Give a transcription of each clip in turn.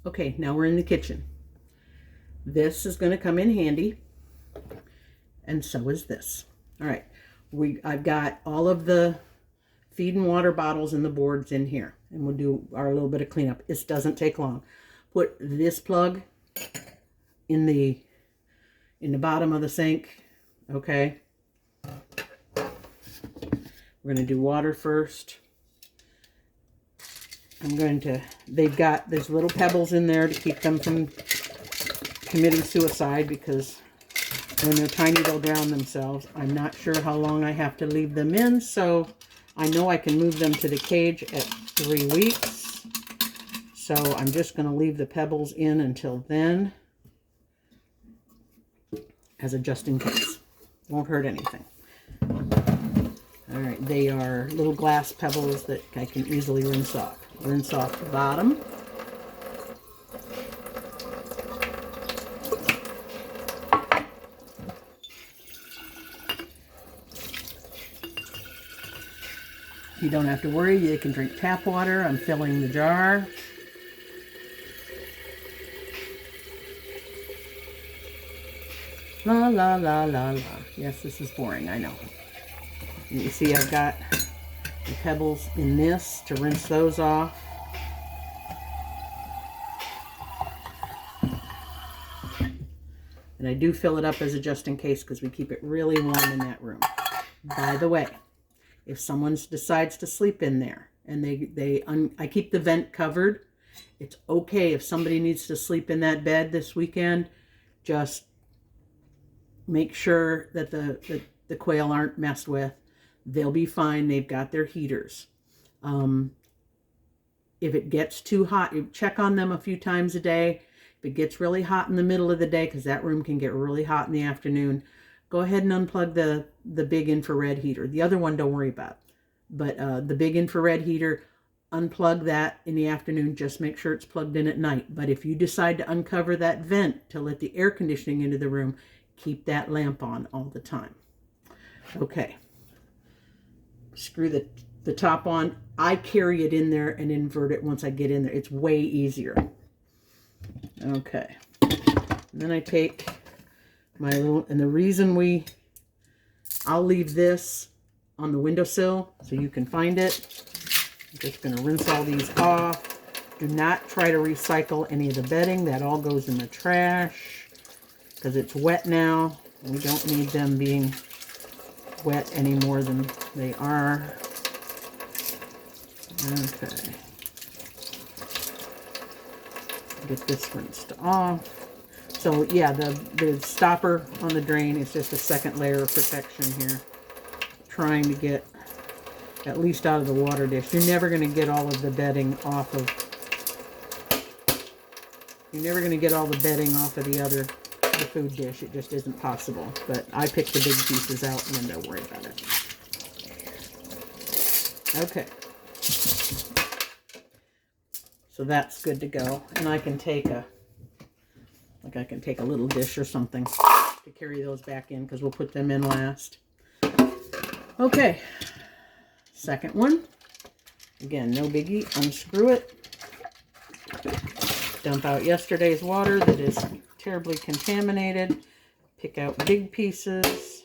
Okay, now we're in the kitchen. This is going to come in handy, and so is this. All right, I've got all of the feed and water bottles and the boards in here, and we'll do our little bit of cleanup. This doesn't take long. Put this plug in the bottom of the sink. Okay, we're going to do water first. They've got, there's little pebbles in there to keep them from committing suicide, because when they're tiny, they'll drown themselves. I'm not sure how long I have to leave them in, so I know I can move them to the cage at 3 weeks. So I'm just going to leave the pebbles in until then, as a just in case. Won't hurt anything. All right, they are little glass pebbles that I can easily rinse off. Rinse off the bottom. You don't have to worry, you can drink tap water. I'm filling the jar. La la la la la. Yes, this is boring, I know. You see I've got the pebbles in this to rinse those off. And I do fill it up as a just in case, because we keep it really warm in that room. By the way, if someone decides to sleep in there and I keep the vent covered, it's okay if somebody needs to sleep in that bed this weekend. Just make sure that the quail aren't messed with. They'll be fine. They've got their heaters. If it gets too hot, you check on them a few times a day. If it gets really hot in the middle of the day, because that room can get really hot in the afternoon, go ahead and unplug the big infrared heater. The other one, don't worry about. But the big infrared heater, unplug that in the afternoon. Just make sure it's plugged in at night. But if you decide to uncover that vent to let the air conditioning into the room, keep that lamp on all the time. Okay. Screw the top on. I carry it in there and invert it once I get in there. It's way easier. Okay. And then I take my little, and the reason I'll leave this on the windowsill so you can find it. I'm just going to rinse all these off. Do not try to recycle any of the bedding. That all goes in the trash because it's wet now. We don't need them being wet any more than they are. Okay. Get this rinsed off. So yeah, the stopper on the drain is just a second layer of protection here. Trying to get at least out of the water dish. You're never going to get all of the bedding off of. You're never going to get all the bedding off of the food dish. It just isn't possible. But I pick the big pieces out and then don't worry about it. Okay. So that's good to go. And I can take a little dish or something to carry those back in, because we'll put them in last. Okay. Second one. Again, no biggie. Unscrew it. Dump out yesterday's water that is terribly contaminated. Pick out big pieces.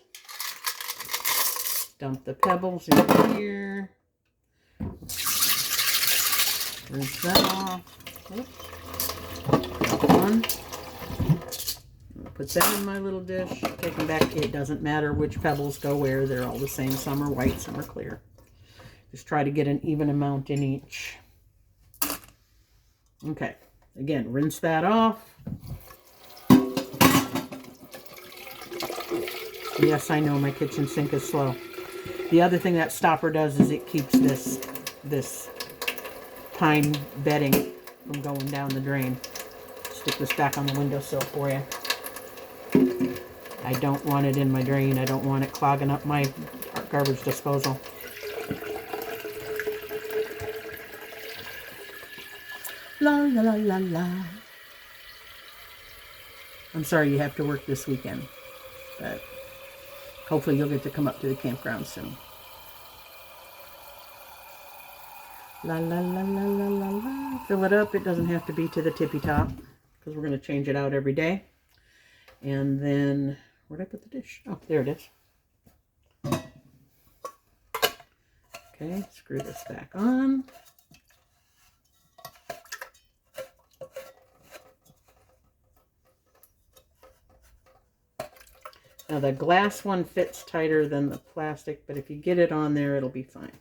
Dump the pebbles in here. Rinse that off. One. Put them in my little dish. Take them back. It doesn't matter which pebbles go where. They're all the same. Some are white, some are clear. Just try to get an even amount in each. Okay. Again, rinse that off. Yes, I know my kitchen sink is slow. The other thing that stopper does is it keeps this pine bedding from going down the drain. Stick this back on the windowsill for you. I don't want it in my drain. I don't want it clogging up my garbage disposal. La la la la la. I'm sorry you have to work this weekend, but hopefully you'll get to come up to the campground soon. La la la la la la la. Fill it up. It doesn't have to be to the tippy top because we're going to change it out every day. And then, where'd I put the dish? Oh, there it is. Okay, screw this back on. Now the glass one fits tighter than the plastic, but if you get it on there, it'll be fine.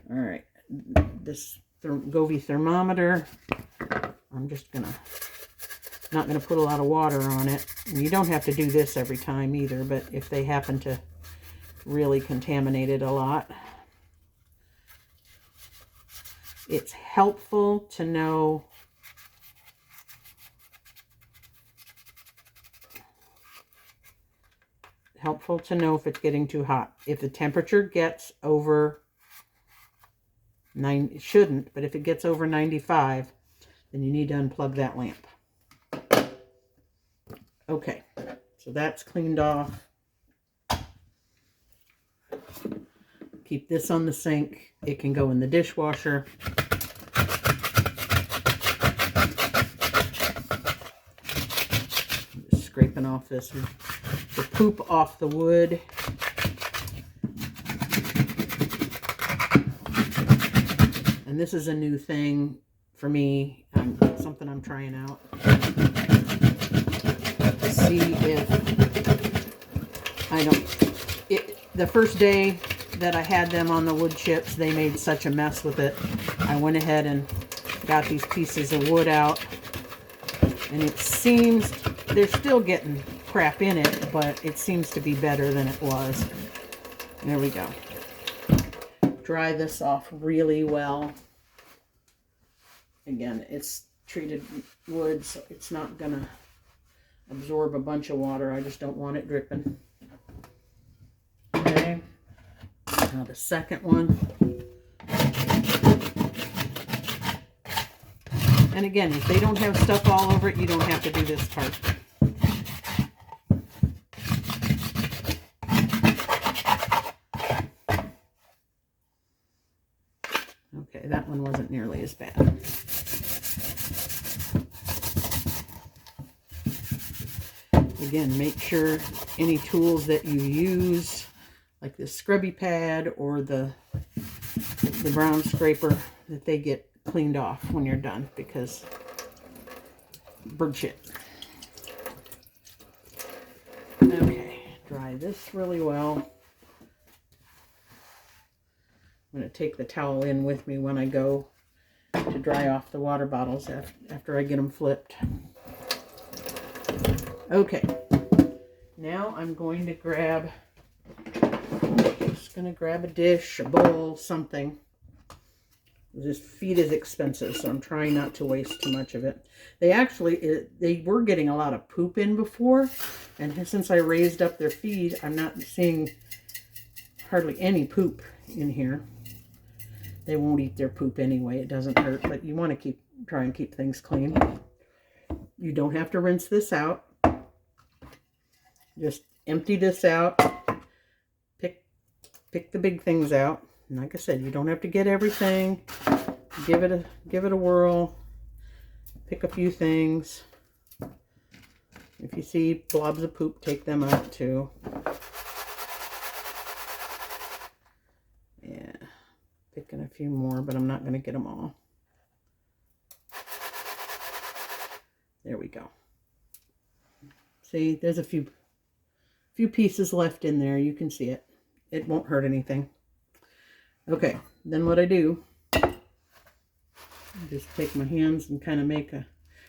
All right, this Govee thermometer, I'm just not gonna put a lot of water on it. And you don't have to do this every time either, but if they happen to really contaminate it a lot, it's helpful to know if it's getting too hot. If the temperature gets over 9, it shouldn't, but if it gets over 95, then you need to unplug that lamp. Okay, so that's cleaned off. Keep this on the sink. It can go in the dishwasher. I'm just scraping off the poop off the wood. And this is a new thing for me, something I'm trying out. To see if the first day that I had them on the wood chips, they made such a mess with it. I went ahead and got these pieces of wood out, and it seems they're still getting crap in it, but it seems to be better than it was. There we go. Dry this off really well. Again, it's treated wood, so it's not gonna absorb a bunch of water. I just don't want it dripping. Okay, now the second one. And again, if they don't have stuff all over it, you don't have to do this part. Okay, that one wasn't nearly as bad. Again, make sure any tools that you use, like the scrubby pad or the brown scraper, that they get cleaned off when you're done, because bird shit. Okay, dry this really well. I'm going to take the towel in with me when I go to dry off the water bottles after I get them flipped. Okay, now I'm going to grab a dish, a bowl, something. This feed is expensive, so I'm trying not to waste too much of it. They were getting a lot of poop in before, and since I raised up their feed, I'm not seeing hardly any poop in here. They won't eat their poop anyway. It doesn't hurt, but you want to try and keep things clean. You don't have to rinse this out. Just empty this out. Pick the big things out. And like I said, you don't have to get everything. Give it a whirl. Pick a few things. If you see blobs of poop, take them out too. Yeah, picking a few more, but I'm not going to get them all. There we go. See, there's a few pieces left in there. You can see it. It won't hurt anything. Okay, then what I do, I just take my hands and kind of make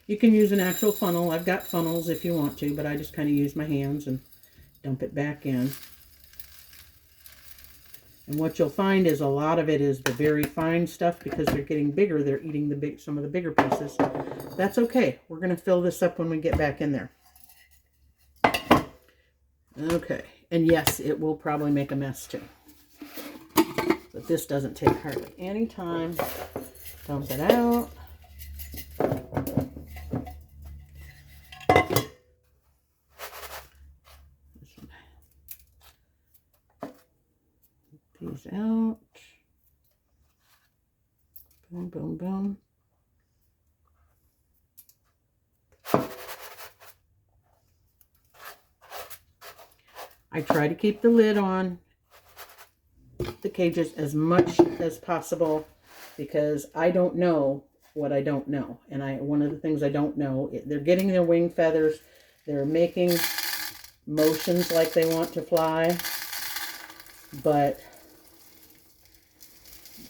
you can use an actual funnel. I've got funnels if you want to, but I just kind of use my hands and dump it back in. And what you'll find is a lot of it is the very fine stuff, because they're getting bigger. They're eating some of the bigger pieces. That's okay. We're going to fill this up when we get back in there. Okay, and yes, it will probably make a mess too. But this doesn't take hardly any time. Dump it out. These out. I try to keep the lid on the cages as much as possible because I don't know what I don't know. And one of the things I don't know, they're getting their wing feathers. They're making motions like they want to fly, but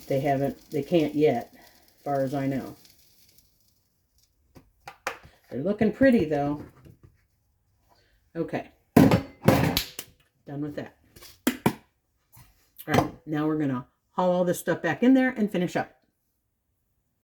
they can't yet, as far as I know. They're looking pretty though. Okay, done with that. All right, now we're gonna haul all this stuff back in there and finish up.